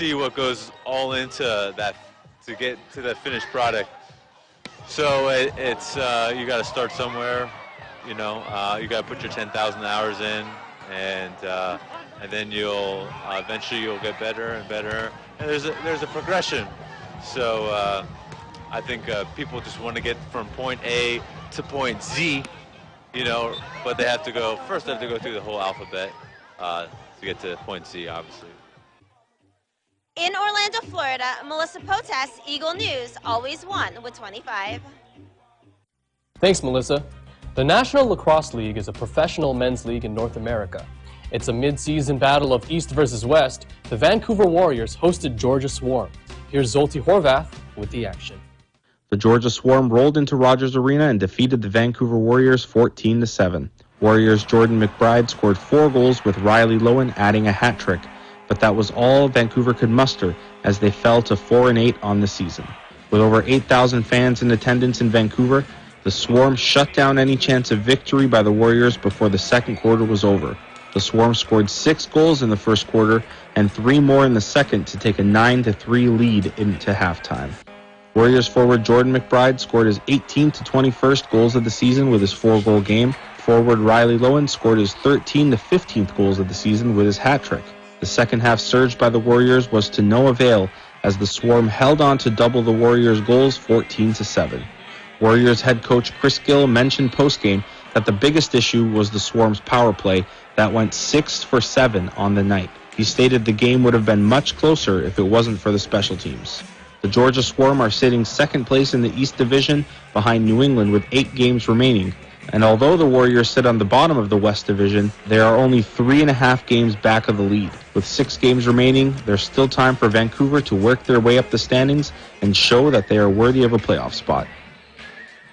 see what goes all into that to get to that finished product. So it's you got to start somewhere, you know. You got to put your 10,000 hours in, and then you'll eventually you'll get better and better. And there's a progression. So I think people just want to get from point A to point Z, you know, but they have to go first. They have to go through the whole alphabet to get to point Z, obviously. In Orlando, Florida, Melissa Potas, Eagle News, always won with 25. Thanks, Melissa. The National Lacrosse League is a professional men's league in North America. It's a mid-season battle of East versus West. The Vancouver Warriors hosted Georgia Swarm. Here's Zolty Horvath with the action. The Georgia Swarm rolled into Rogers Arena and defeated the Vancouver Warriors 14-7. Warriors' Jordan McBride scored 4 goals with Riley Lowen adding a hat trick, but that was all Vancouver could muster as they fell to 4-8 on the season. With over 8,000 fans in attendance in Vancouver, the Swarm shut down any chance of victory by the Warriors before the second quarter was over. The Swarm scored 6 goals in the first quarter and 3 more in the second to take a 9-3 lead into halftime. Warriors forward Jordan McBride scored his 18th to 21st goals of the season with his 4-goal game. Forward Riley Lowen scored his 13th to 15th goals of the season with his hat trick. The second half surge by the Warriors was to no avail as the Swarm held on to double the Warriors' goals 14-7. Warriors head coach Chris Gill mentioned postgame that the biggest issue was the Swarm's power play that went 6 for 7 on the night. He stated the game would have been much closer if it wasn't for the special teams. The Georgia Swarm are sitting second place in the East Division behind New England with 8 games remaining. And although the Warriors sit on the bottom of the West Division, they are only 3.5 games back of the lead. With 6 games remaining, there's still time for Vancouver to work their way up the standings and show that they are worthy of a playoff spot.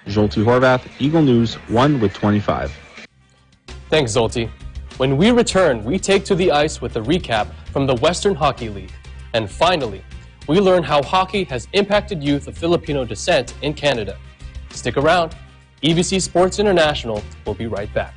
Zolty Horvath, Eagle News, 1 with 25. Thanks, Zolty. When we return, we take to the ice with a recap from the Western Hockey League. And finally, we learn how hockey has impacted youth of Filipino descent in Canada. Stick around. EBC Sports International will be right back.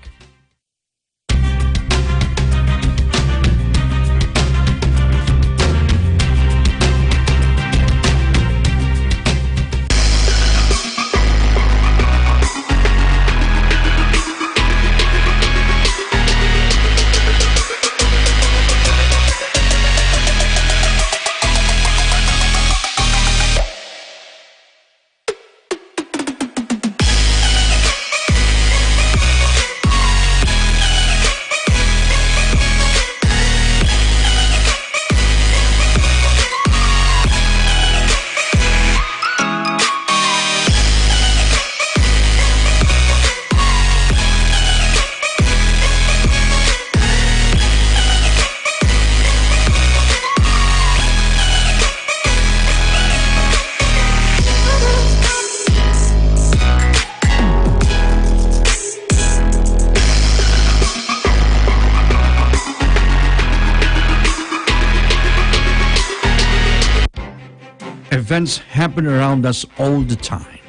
Events happen around us all the time,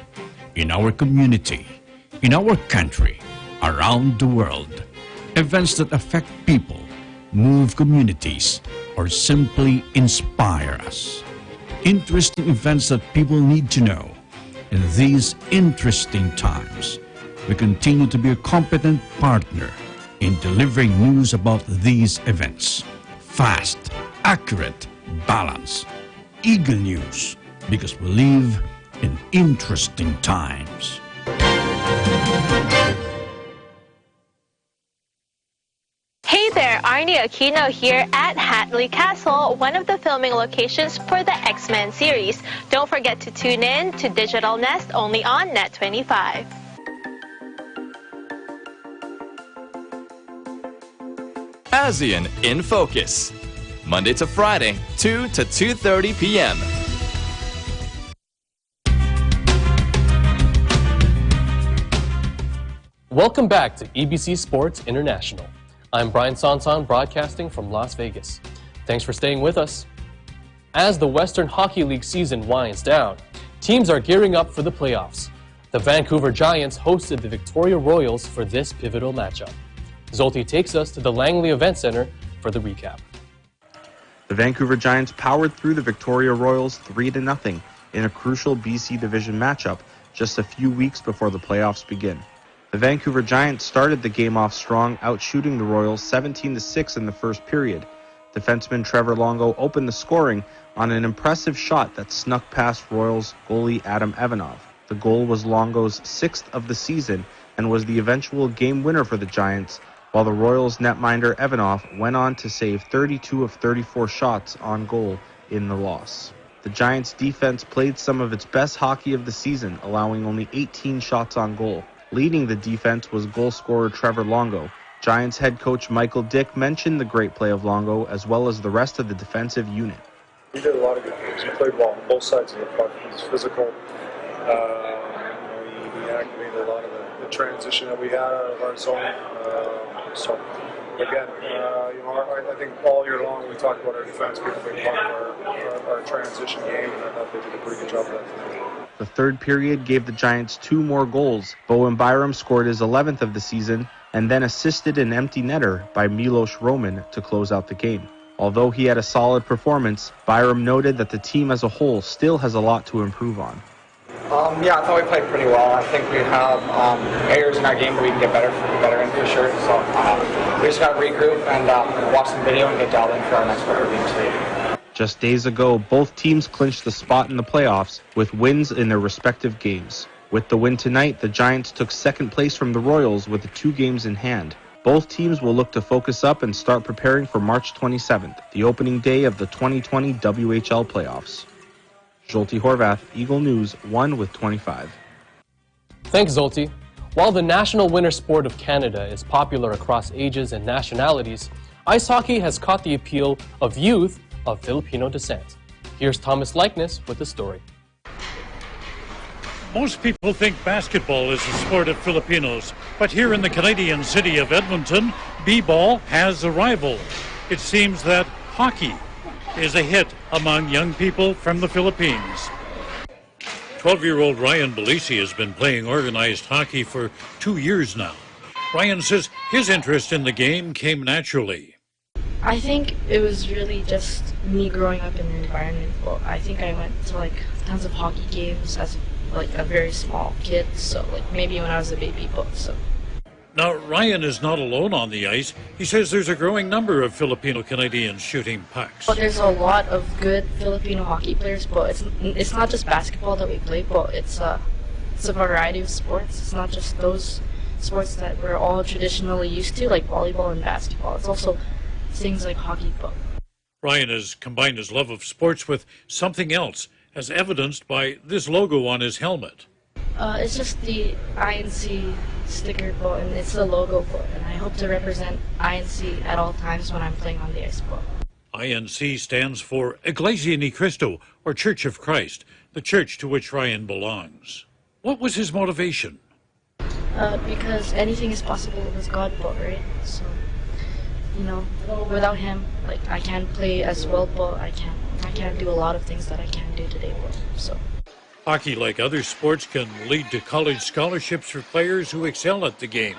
in our community, in our country, around the world. Events that affect people, move communities, or simply inspire us. Interesting events that people need to know. In these interesting times, we continue to be a competent partner in delivering news about these events. Fast, accurate, balanced. Eagle News, because we live in interesting times. Hey there, Arnie Aquino here at Hatley Castle, one of the filming locations for the X-Men series. Don't forget to tune in to Digital Nest only on Net25. ASEAN in Focus, Monday to Friday, 2 to 2:30 p.m. Welcome back to EBC Sports International. I'm Brian Sanson, broadcasting from Las Vegas. Thanks for staying with us. As the Western Hockey League season winds down, teams are gearing up for the playoffs. The Vancouver Giants hosted the Victoria Royals for this pivotal matchup. Zolty takes us to the Langley Event Center for the recap. The Vancouver Giants powered through the Victoria Royals 3-0 in a crucial BC division matchup just a few weeks before the playoffs begin. The Vancouver Giants started the game off strong, outshooting the Royals 17-6 in the first period. Defenseman Trevor Longo opened the scoring on an impressive shot that snuck past Royals goalie Adam Ivanov. The goal was Longo's 6th of the season and was the eventual game winner for the Giants, while the Royals netminder Ivanov went on to save 32 of 34 shots on goal in the loss. The Giants' defense played some of its best hockey of the season, allowing only 18 shots on goal. Leading the defense was goal scorer Trevor Longo. Giants head coach Michael Dick mentioned the great play of Longo as well as the rest of the defensive unit. He did a lot of good things. He played well on both sides of the puck. He's physical. He activated a lot of the transition that we had out of our zone. So again, I think all year long we talked about our defense being a big part of our transition game, and I thought they did a pretty good job of that tonight. The third period gave the Giants 2 more goals. Bowen Byram scored his 11th of the season and then assisted an empty netter by Milos Roman to close out the game. Although he had a solid performance, Byram noted that the team as a whole still has a lot to improve on. I thought we played pretty well. I think we have areas in our game where we can get better in for sure. So we just got to regroup and watch some video and get dialed in for our next couple of games. Just days ago, both teams clinched the spot in the playoffs with wins in their respective games. With the win tonight, the Giants took second place from the Royals with the 2 games in hand. Both teams will look to focus up and start preparing for March 27th, the opening day of the 2020 WHL playoffs. Zolti Horvath, Eagle News, 1 with 25. Thanks, Zolti. While the national winter sport of Canada is popular across ages and nationalities, ice hockey has caught the appeal of youth of Filipino descent. Here's Thomas Likeness with the story. Most people think basketball is the sport of Filipinos, but here in the Canadian city of Edmonton, b-ball has a rival. It seems that hockey is a hit among young people from the Philippines. 12-year-old Ryan Belisi has been playing organized hockey for 2 years now. Ryan says his interest in the game came naturally. I think it was really just me growing up in the environment. Well, I think I went to tons of hockey games as a very small kid, so maybe when I was a baby, so. Now, Ryan is not alone on the ice. He says there's a growing number of Filipino Canadians shooting pucks. But there's a lot of good Filipino hockey players, but it's not just basketball that we play, but it's a variety of sports. It's not just those sports that we're all traditionally used to, like volleyball and basketball. It's also things like hockey, but. Ryan has combined his love of sports with something else, as evidenced by this logo on his helmet. It's just the INC sticker, and it's the logo, and I hope to represent INC at all times when I'm playing on the ice. INC stands for Iglesia ni Cristo, or Church of Christ, the church to which Ryan belongs. What was his motivation? Because anything is possible with God, right? So, without him, I can't play as well, but I can't do a lot of things that I can do today, so. Hockey, like other sports, can lead to college scholarships for players who excel at the game.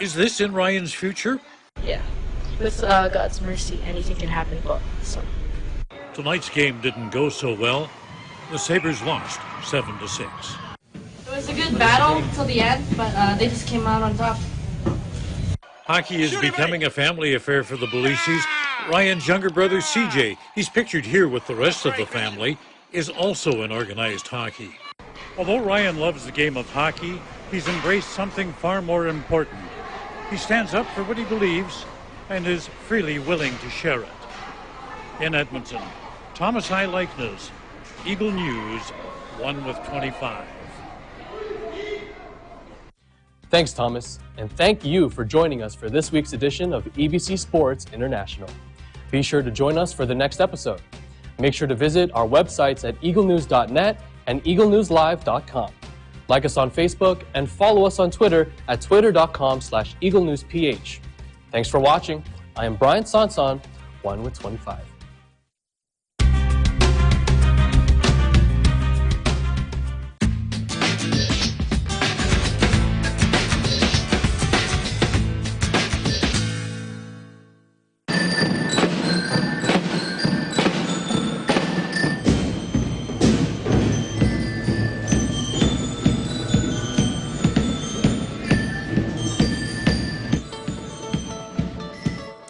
Is this in Ryan's future? Yeah. With God's mercy, anything can happen, but so. Tonight's game didn't go so well. The Sabres lost 7-6. It was a good battle till the end, but they just came out on top. Hockey is becoming a family affair for the Belises. Ryan's younger brother, CJ, he's pictured here with the rest of the family, is also in organized hockey. Although Ryan loves the game of hockey, he's embraced something far more important. He stands up for what he believes and is freely willing to share it. In Edmonton, Thomas I. Likeness, Eagle News, 1 with 25. Thanks, Thomas, and thank you for joining us for this week's edition of EBC Sports International. Be sure to join us for the next episode. Make sure to visit our websites at eaglenews.net and eaglenewslive.com. Like us on Facebook and follow us on Twitter at twitter.com/eaglenewsph. Thanks for watching. I am Brian Sanson, 1 with 25.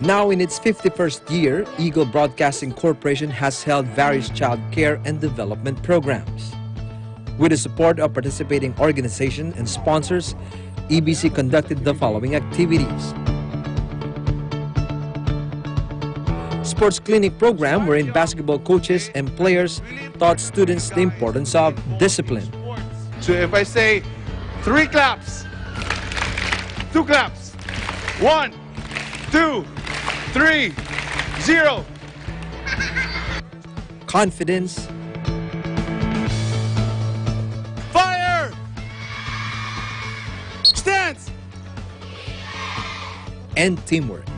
Now in its 51st year, Eagle Broadcasting Corporation has held various child care and development programs. With the support of participating organizations and sponsors, EBC conducted the following activities. Sports clinic program wherein basketball coaches and players taught students the importance of discipline. So if I say 3 claps, 2 claps, 1, 2, 3, 0. Confidence. Fire! Stance! And teamwork.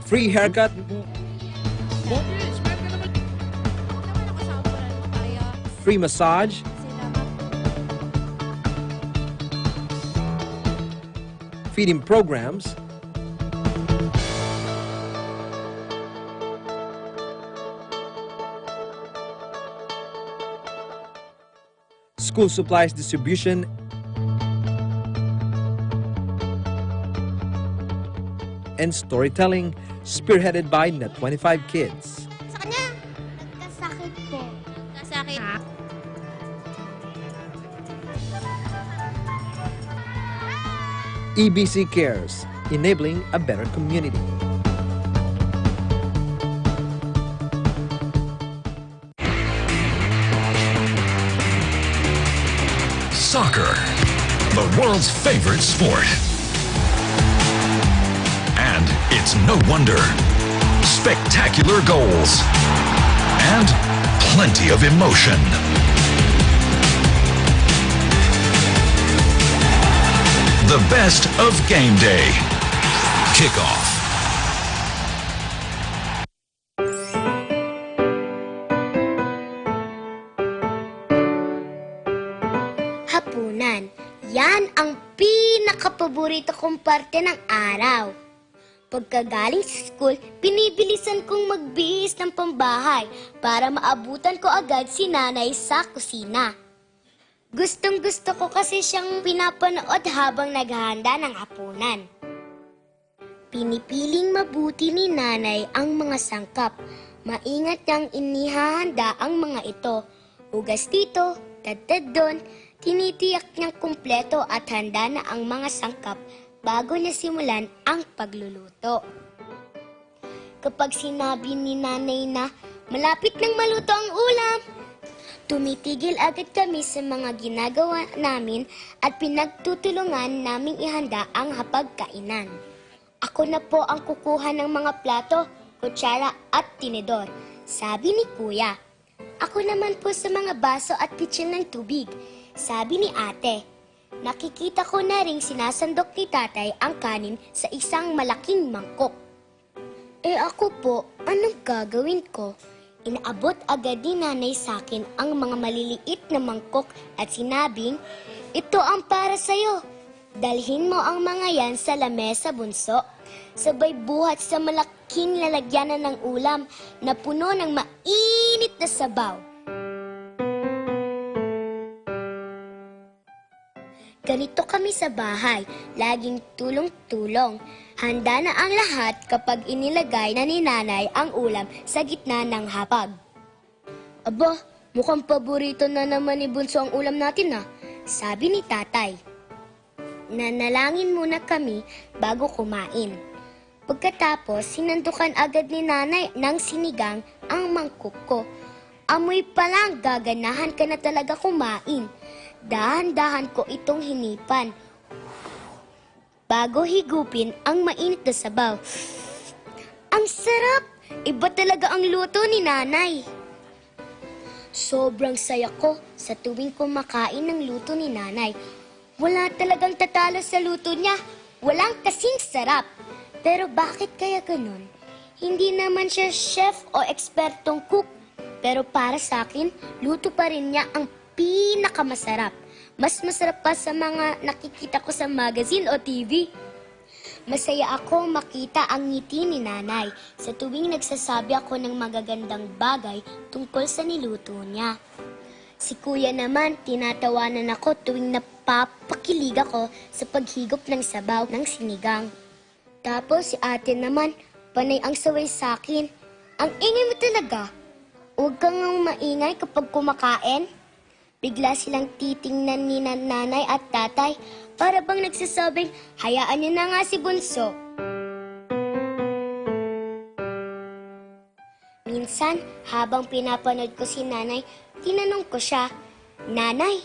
Free haircut. Free massage. Feeding programs. School supplies distribution. And storytelling, spearheaded by Net 25 Kids. Sa kanya, nagkasakit po. Nagkasakit. EBC Cares, enabling a better community. Soccer, the world's favorite sport. And it's no wonder. Spectacular goals and plenty of emotion. The best of game day. Kickoff. Hapunan. Yan ang pinakapaborito kong parte ng araw. Pagkagaling sa school, binibilisan kong magbihis ng pambahay para maabutan ko agad si nanay sa kusina. Gustong gusto ko kasi siyang pinapanood habang naghahanda ng hapunan. Pinipiling mabuti ni nanay ang mga sangkap. Maingat niyang inihahanda ang mga ito. Hugas dito, tadtad doon, tinitiyak niyang kumpleto at handa na ang mga sangkap bago niya simulan ang pagluluto. Kapag sinabi ni nanay na malapit nang maluto ang ulam, tumitigil agad kami sa mga ginagawa namin at pinagtutulungan naming ihanda ang hapagkainan. Ako na po ang kukuha ng mga plato, kutsara at tinidor, sabi ni Kuya. Ako naman po sa mga baso at pitsil ng tubig, sabi ni Ate. Nakikita ko na ring sinasandok ni Tatay ang kanin sa isang malaking mangkok. Ako po, anong gagawin ko? Inaabot agad ni Nanay sa akin ang mga maliliit na mangkok at sinabing, ito ang para sa'yo. Dalhin mo ang mga yan sa lamesa, bunso. Sabay buhat sa malaking lalagyanan ng ulam na puno ng mainit na sabaw. Ganito kami sa bahay, laging tulong-tulong. Handa na ang lahat kapag inilagay na ni Nanay ang ulam sa gitna ng hapag. Aba, mukhang paborito na naman ni Bunso ang ulam natin sabi ni Tatay. Nanalangin muna kami bago kumain. Pagkatapos, sinandukan agad ni Nanay ng sinigang ang mangkok ko. Amoy pa lang, gaganahan ka na talaga kumain. Dahan-dahan ko itong hinipan. Bago higupin ang mainit na sabaw. Ang sarap! Iba talaga ang luto ni Nanay. Sobrang saya ko sa tuwing kumakain ng luto ni Nanay. Wala talagang tatalo sa luto niya. Walang kasing sarap. Pero bakit kaya ganun? Hindi naman siya chef o ekspertong cook. Pero para sa akin, luto pa rin niya ang pinakamasarap. Mas masarap pa sa mga nakikita ko sa magazine o TV. Masaya ako makita ang ngiti ni Nanay sa tuwing nagsasabi ako ng magagandang bagay tungkol sa niluto niya. Si kuya naman, tinatawanan ako tuwing napapakilig ako sa paghigop ng sabaw ng sinigang. Tapos si ate naman, panay ang saway sa akin. Ang ingay mo talaga. Huwag kang maingay kapag kumakain. Bigla silang titingnan ni nanay at tatay para bang nagsasabing, hayaan niyo na nga si Bunso. Minsan, habang pinapanood ko si nanay, tinanong ko siya, Nanay,